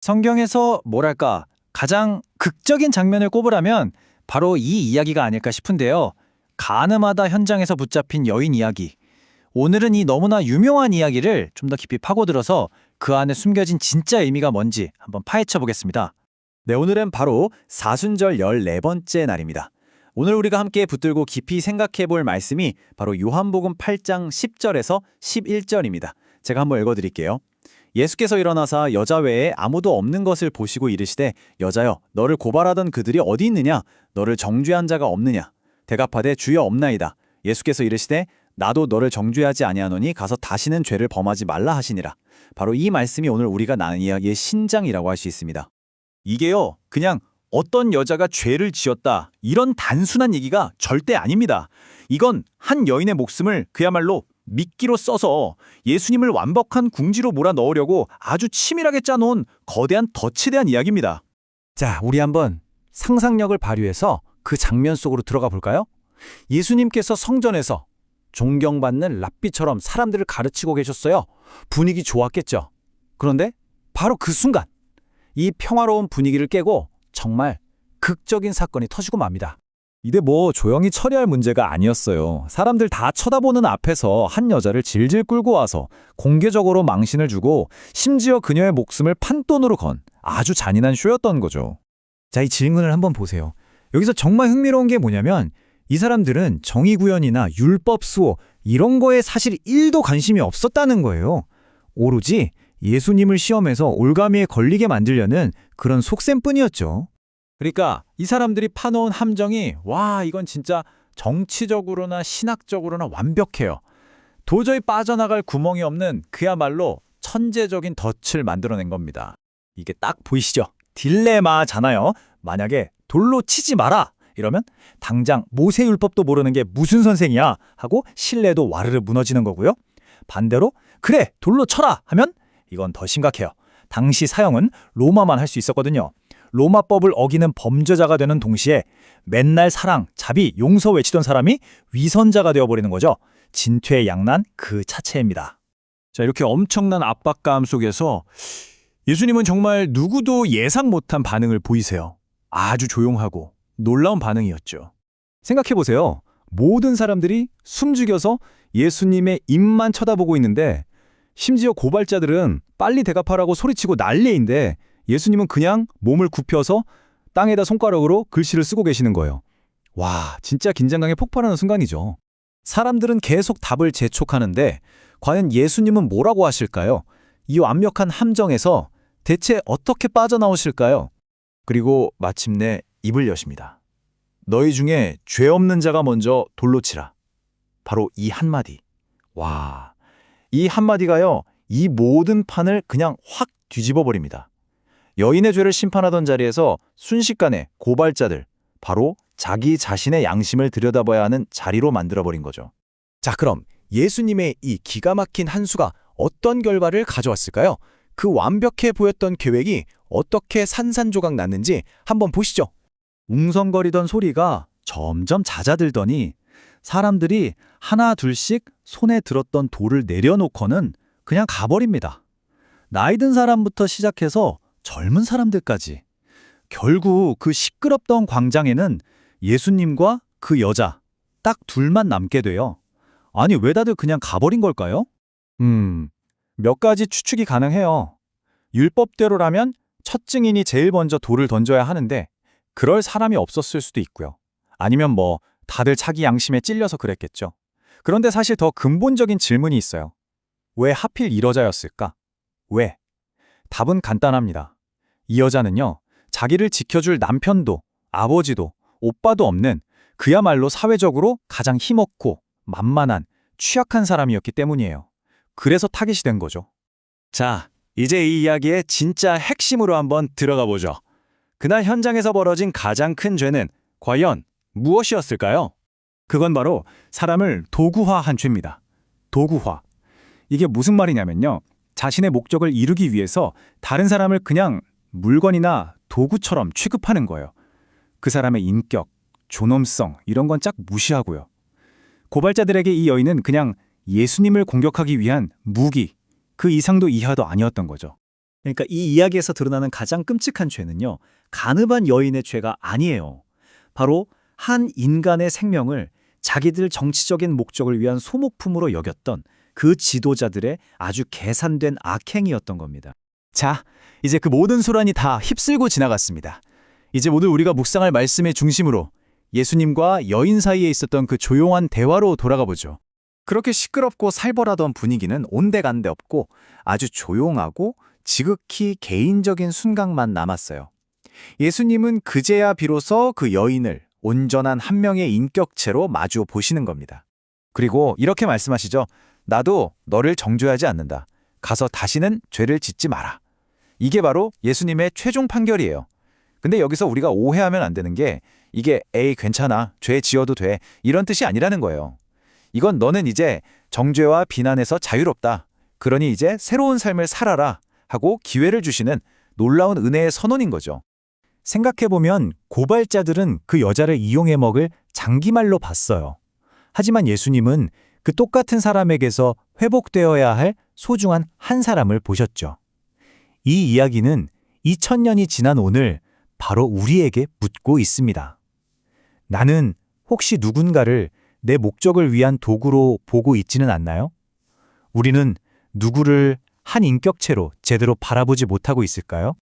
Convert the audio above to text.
성경에서 뭐랄까 가장 극적인 장면을 꼽으라면 바로 이 이야기가 아닐까 싶은데요. 가늠하다 현장에서 붙잡힌 여인 이야기. 오늘은 이 너무나 유명한 이야기를 좀 더 깊이 파고들어서 그 안에 숨겨진 진짜 의미가 뭔지 한번 파헤쳐 보겠습니다. 네, 오늘은 바로 사순절 14번째 날입니다. 오늘 우리가 함께 붙들고 깊이 생각해 볼 말씀이 바로 요한복음 8장 10절에서 11절입니다. 제가 한번 읽어드릴게요. 예수께서 일어나사 여자 외에 아무도 없는 것을 보시고 이르시되 여자여 너를 고발하던 그들이 어디 있느냐 너를 정죄한 자가 없느냐 대답하되 주여 없나이다. 예수께서 이르시되 나도 너를 정죄하지 아니하노니 가서 다시는 죄를 범하지 말라 하시니라. 바로 이 말씀이 오늘 우리가 나눈 이야기의 신장이라고 할 수 있습니다. 이게요, 그냥 어떤 여자가 죄를 지었다 이런 단순한 얘기가 절대 아닙니다. 이건 한 여인의 목숨을 그야말로 미끼로 써서 예수님을 완벽한 궁지로 몰아넣으려고 아주 치밀하게 짜놓은 거대한 덫에 대한 이야기입니다. 자, 우리 한번 상상력을 발휘해서 그 장면 속으로 들어가 볼까요? 예수님께서 성전에서 존경받는 랍비처럼 사람들을 가르치고 계셨어요. 분위기 좋았겠죠. 그런데 바로 그 순간 이 평화로운 분위기를 깨고 정말 극적인 사건이 터지고 맙니다. 이게 뭐 조용히 처리할 문제가 아니었어요. 사람들 다 쳐다보는 앞에서 한 여자를 질질 끌고 와서 공개적으로 망신을 주고 심지어 그녀의 목숨을 판돈으로 건 아주 잔인한 쇼였던 거죠. 자, 이 질문을 한번 보세요. 여기서 정말 흥미로운 게 뭐냐면 이 사람들은 정의구현이나 율법 수호 이런 거에 사실 1도 관심이 없었다는 거예요. 오로지 예수님을 시험해서 올가미에 걸리게 만들려는 그런 속셈뿐이었죠. 그러니까 이 사람들이 파놓은 함정이 와 이건 진짜 정치적으로나 신학적으로나 완벽해요. 도저히 빠져나갈 구멍이 없는 그야말로 천재적인 덫을 만들어낸 겁니다. 이게 딱 보이시죠? 딜레마잖아요. 만약에 돌로 치지 마라 이러면 당장 모세율법도 모르는 게 무슨 선생이야 하고 신뢰도 와르르 무너지는 거고요. 반대로 그래 돌로 쳐라 하면 이건 더 심각해요. 당시 사형은 로마만 할 수 있었거든요. 로마법을 어기는 범죄자가 되는 동시에 맨날 사랑, 자비, 용서 외치던 사람이 위선자가 되어버리는 거죠. 진퇴양난 그 자체입니다. 자, 이렇게 엄청난 압박감 속에서 예수님은 정말 누구도 예상 못한 반응을 보이세요. 아주 조용하고 놀라운 반응이었죠. 생각해보세요. 모든 사람들이 숨죽여서 예수님의 입만 쳐다보고 있는데 심지어 고발자들은 빨리 대답하라고 소리치고 난리인데 예수님은 그냥 몸을 굽혀서 땅에다 손가락으로 글씨를 쓰고 계시는 거예요. 와, 진짜 긴장감이 폭발하는 순간이죠. 사람들은 계속 답을 재촉하는데 과연 예수님은 뭐라고 하실까요? 이 완벽한 함정에서 대체 어떻게 빠져나오실까요? 그리고 마침내 입을 여십니다. 너희 중에 죄 없는 자가 먼저 돌로 치라. 바로 이 한마디. 와, 이 한마디가요, 이 모든 판을 그냥 확 뒤집어 버립니다. 여인의 죄를 심판하던 자리에서 순식간에 고발자들, 바로 자기 자신의 양심을 들여다봐야 하는 자리로 만들어버린 거죠. 자, 그럼 예수님의 이 기가 막힌 한 수가 어떤 결과를 가져왔을까요? 그 완벽해 보였던 계획이 어떻게 산산조각 났는지 한번 보시죠. 웅성거리던 소리가 점점 잦아들더니 사람들이 하나 둘씩 손에 들었던 돌을 내려놓고는 그냥 가버립니다. 나이 든 사람부터 시작해서 젊은 사람들까지. 결국 그 시끄럽던 광장에는 예수님과 그 여자 딱 둘만 남게 돼요. 아니, 왜 다들 그냥 가버린 걸까요? 몇 가지 추측이 가능해요. 율법대로라면 첫 증인이 제일 먼저 돌을 던져야 하는데 그럴 사람이 없었을 수도 있고요. 아니면 뭐 다들 자기 양심에 찔려서 그랬겠죠. 그런데 사실 더 근본적인 질문이 있어요. 왜 하필 이 여자였을까? 왜? 답은 간단합니다. 이 여자는요, 자기를 지켜줄 남편도 아버지도 오빠도 없는 그야말로 사회적으로 가장 힘없고 만만한 취약한 사람이었기 때문이에요. 그래서 타깃이 된 거죠. 자, 이제 이 이야기의 진짜 핵심으로 한번 들어가 보죠. 그날 현장에서 벌어진 가장 큰 죄는 과연 무엇이었을까요? 그건 바로 사람을 도구화한 죄입니다. 도구화. 이게 무슨 말이냐면요. 자신의 목적을 이루기 위해서 다른 사람을 그냥 물건이나 도구처럼 취급하는 거예요. 그 사람의 인격, 존엄성 이런 건 쫙 무시하고요. 고발자들에게 이 여인은 그냥 예수님을 공격하기 위한 무기, 그 이상도 이하도 아니었던 거죠. 그러니까 이 이야기에서 드러나는 가장 끔찍한 죄는요, 간음한 여인의 죄가 아니에요. 바로 한 인간의 생명을 자기들 정치적인 목적을 위한 소모품으로 여겼던 그 지도자들의 아주 계산된 악행이었던 겁니다. 자, 이제 그 모든 소란이 다 휩쓸고 지나갔습니다. 이제 오늘 우리가 묵상할 말씀의 중심으로 예수님과 여인 사이에 있었던 그 조용한 대화로 돌아가 보죠. 그렇게 시끄럽고 살벌하던 분위기는 온데간데 없고 아주 조용하고 지극히 개인적인 순간만 남았어요. 예수님은 그제야 비로소 그 여인을 온전한 한 명의 인격체로 마주 보시는 겁니다. 그리고 이렇게 말씀하시죠. 나도 너를 정죄하지 않는다. 가서 다시는 죄를 짓지 마라. 이게 바로 예수님의 최종 판결이에요. 근데 여기서 우리가 오해하면 안 되는 게 이게 에이 괜찮아. 죄 지어도 돼. 이런 뜻이 아니라는 거예요. 이건 너는 이제 정죄와 비난에서 자유롭다. 그러니 이제 새로운 삶을 살아라 하고 기회를 주시는 놀라운 은혜의 선언인 거죠. 생각해보면 고발자들은 그 여자를 이용해 먹을 장기말로 봤어요. 하지만 예수님은 그 똑같은 사람에게서 회복되어야 할 소중한 한 사람을 보셨죠. 이 이야기는 2000년이 지난 오늘 바로 우리에게 묻고 있습니다. 나는 혹시 누군가를 내 목적을 위한 도구로 보고 있지는 않나요? 우리는 누구를 한 인격체로 제대로 바라보지 못하고 있을까요?